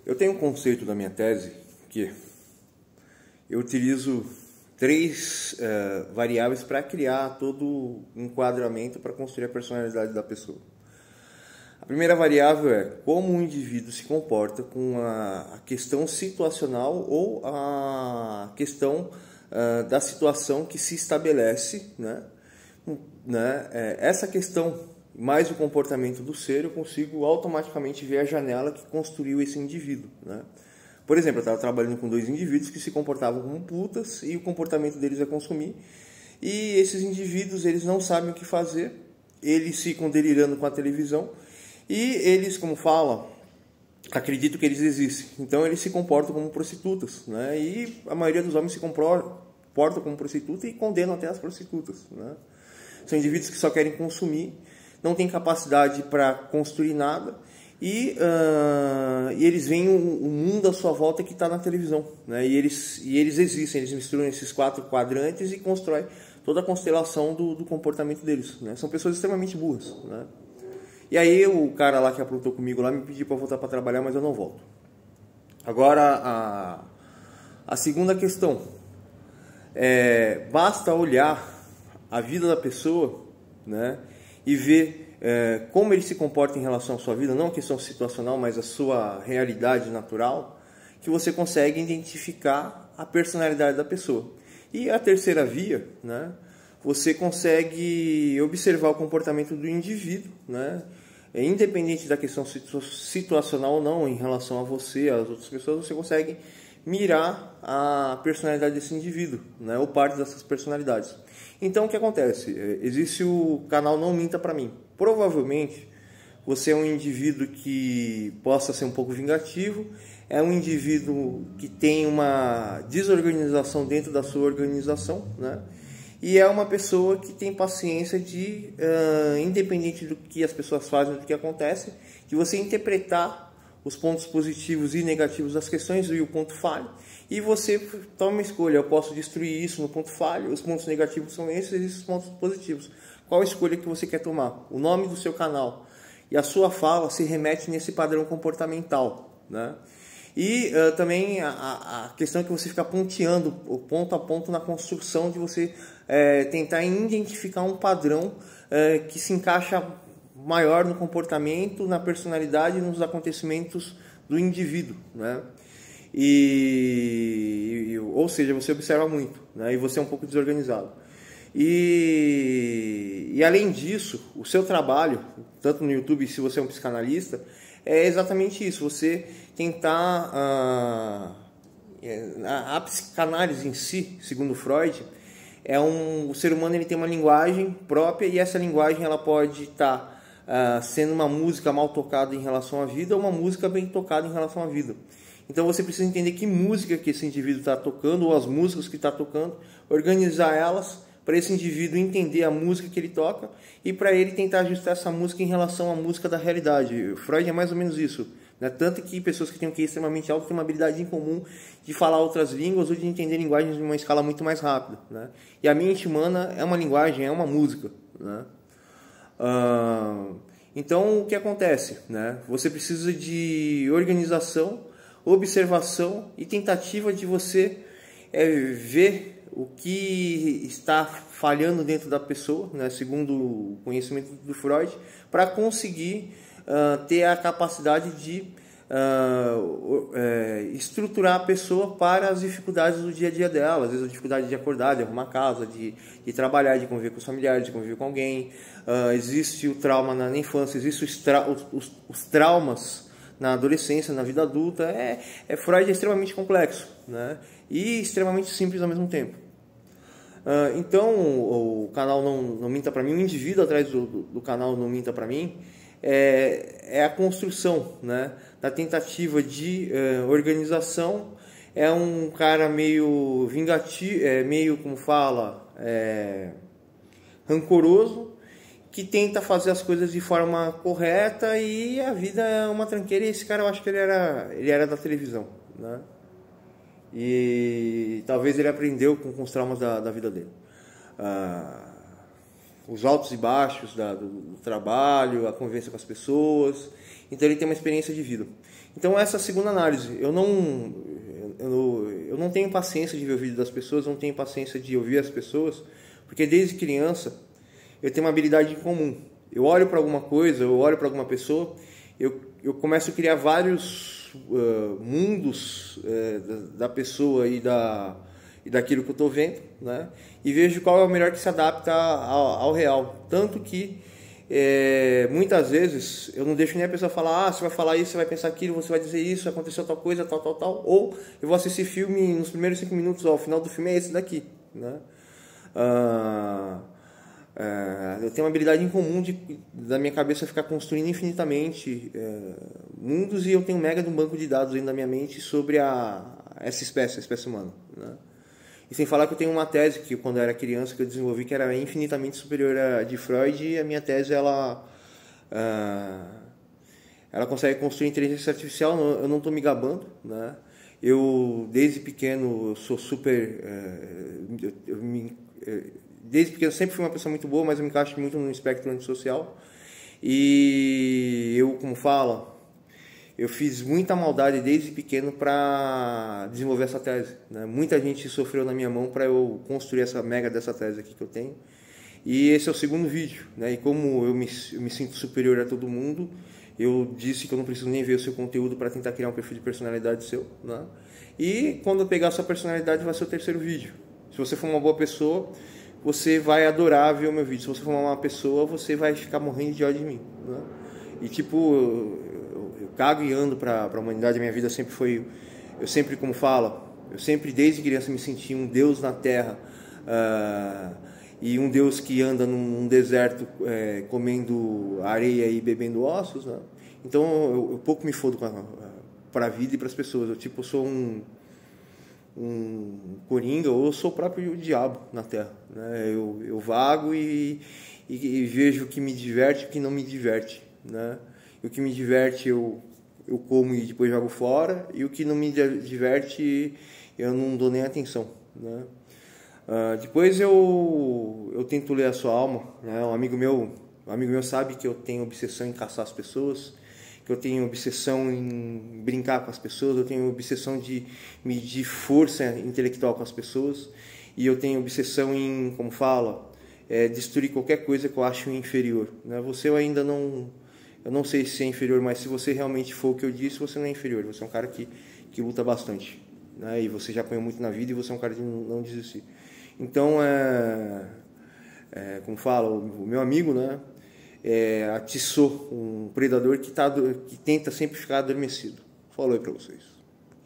Eu tenho um conceito da minha tese que eu utilizo três variáveis para criar todo o enquadramento para construir a personalidade da pessoa. A primeira variável é como o indivíduo se comporta com a questão situacional ou a questão da situação que se estabelece, né? Essa questão mais o comportamento do ser, eu consigo automaticamente ver a janela que construiu esse indivíduo, né? Por exemplo, eu estava trabalhando com dois indivíduos que se comportavam como putas e o comportamento deles é consumir. E esses indivíduos, eles não sabem o que fazer, eles ficam delirando com a televisão e eles, como fala, acreditam que eles existem. Então eles se comportam como prostitutas, né? E a maioria dos homens se comportam como prostituta e condenam até as prostitutas, né? São indivíduos que só querem consumir, não têm capacidade para construir nada e eles veem o mundo à sua volta que está na televisão, né? E eles existem, eles misturam esses quatro quadrantes e constroem toda a constelação do comportamento deles, né? São pessoas extremamente burras, né? E aí o cara lá que aprontou comigo lá me pediu para voltar para trabalhar, mas eu não volto. Agora a segunda questão basta olhar a vida da pessoa, né, e ver como ele se comporta em relação à sua vida, não a questão situacional, mas a sua realidade natural, que você consegue identificar a personalidade da pessoa. E a terceira via, né, você consegue observar o comportamento do indivíduo, né, independente da questão situacional ou não, em relação a você, às outras pessoas, você consegue mirar a personalidade desse indivíduo, né, ou parte dessas personalidades. Então o que acontece? Existe o canal Não Minta Pra Mim. Provavelmente você é um indivíduo que possa ser um pouco vingativo, é um indivíduo que tem uma desorganização dentro da sua organização, né? E é uma pessoa que tem paciência de, independente do que as pessoas fazem, do que acontece, de você interpretar os pontos positivos e negativos das questões e o ponto falho, e você toma uma escolha. Eu posso destruir isso no ponto falho, os pontos negativos são esses e os pontos positivos. Qual a escolha que você quer tomar? O nome do seu canal e a sua fala se remete nesse padrão comportamental, né? E também a questão é que você fica ponteando o ponto a ponto na construção de você tentar identificar um padrão que se encaixa maior no comportamento, na personalidade e nos acontecimentos do indivíduo, né? Ou seja, você observa muito, né? E você é um pouco desorganizado. E além disso, o seu trabalho, tanto no YouTube, se você é um psicanalista, é exatamente isso, você tentar... a psicanálise em si, segundo Freud, o ser humano ele tem uma linguagem própria, e essa linguagem ela pode estar sendo uma música mal tocada em relação à vida ou uma música bem tocada em relação à vida. Então você precisa entender que música que esse indivíduo está tocando, ou as músicas que está tocando, organizar elas para esse indivíduo entender a música que ele toca e para ele tentar ajustar essa música em relação à música da realidade. Freud é mais ou menos isso, né? Tanto que pessoas que têm um QI extremamente alto têm uma habilidade em comum de falar outras línguas ou de entender linguagens de uma escala muito mais rápida, né? E a mente humana é uma linguagem, é uma música, né? Então o que acontece, né? Você precisa de organização, observação e tentativa de você ver o que está falhando dentro da pessoa, né? Segundo o conhecimento do Freud, para conseguir ter a capacidade de estruturar a pessoa para as dificuldades do dia a dia dela. Às vezes a dificuldade de acordar, de arrumar casa, de trabalhar, de conviver com os familiares, de conviver com alguém. Existe o trauma na infância, existem os traumas na adolescência, na vida adulta. Freud é extremamente complexo, né? E extremamente simples ao mesmo tempo. Então o canal Não Minta Pra Mim, o indivíduo atrás do canal Não Minta Pra Mim, é a construção, né, da tentativa de organização. É um cara meio vingativo, meio, como fala, rancoroso, que tenta fazer as coisas de forma correta, e a vida é uma tranqueira. E esse cara, eu acho que ele era da televisão, né? E talvez ele aprendeu com os traumas da vida dele. Os altos e baixos do trabalho, a convivência com as pessoas. então ele tem uma experiência de vida. Então essa é a segunda análise. Eu não tenho paciência de ver o vídeo das pessoas, não tenho paciência de ouvir as pessoas, porque desde criança eu tenho uma habilidade em comum. Eu olho para alguma coisa, eu olho para alguma pessoa, eu começo a criar vários mundos da pessoa e daquilo que eu estou vendo, né? E vejo qual é o melhor que se adapta ao real. Tanto que muitas vezes eu não deixo nem a pessoa falar, você vai falar isso, você vai pensar aquilo, você vai dizer isso, aconteceu tal coisa, tal. Ou eu vou assistir filme nos primeiros 5 minutos, ó, o final do filme é esse daqui, né? Eu tenho uma habilidade em comum da minha cabeça ficar construindo infinitamente mundos, e eu tenho um mega de um banco de dados dentro da minha mente sobre essa espécie, a espécie humana, né? E sem falar que eu tenho uma tese que quando eu era criança que eu desenvolvi, que era infinitamente superior à de Freud, e a minha tese ela consegue construir inteligência artificial. Eu não estou me gabando, né? Eu desde pequeno eu sou super desde pequeno sempre fui uma pessoa muito boa, mas eu me encaixo muito no espectro antissocial. E eu, como fala, eu fiz muita maldade desde pequeno para desenvolver essa tese, né? Muita gente sofreu na minha mão para eu construir essa mega dessa tese aqui que eu tenho. E esse é o segundo vídeo, né? E como eu me sinto superior a todo mundo, eu disse que eu não preciso nem ver o seu conteúdo para tentar criar um perfil de personalidade seu, né? E quando eu pegar a sua personalidade, vai ser o terceiro vídeo. Se você for uma boa pessoa, você vai adorar ver o meu vídeo. Se você for uma má pessoa, você vai ficar morrendo de ódio de mim, né? E tipo, eu cago e ando para a humanidade. A minha vida sempre foi, eu sempre, como fala, eu sempre desde criança me senti um Deus na Terra, e um Deus que anda num deserto comendo areia e bebendo ossos, né? Então eu pouco me fodo para a vida e para as pessoas. Eu tipo sou um coringa, ou eu sou o próprio diabo na Terra, né? Eu vago e vejo o que me diverte e o que não me diverte, né? E o que me diverte eu como e depois jogo fora, e o que não me diverte eu não dou nem atenção, né? Depois eu tento ler a sua alma, né? Um amigo meu sabe que eu tenho obsessão em caçar as pessoas, que eu tenho obsessão em brincar com as pessoas, eu tenho obsessão de medir força intelectual com as pessoas, e eu tenho obsessão em, como fala, destruir qualquer coisa que eu acho inferior, né? Você eu não sei se é inferior, mas se você realmente for o que eu disse, você não é inferior, você é um cara que luta bastante, né? E você já apanhou muito na vida, e você é um cara de não desistir. Então, como fala, o meu amigo, né, atiçou um predador que tenta sempre ficar adormecido. Falou aí pra vocês.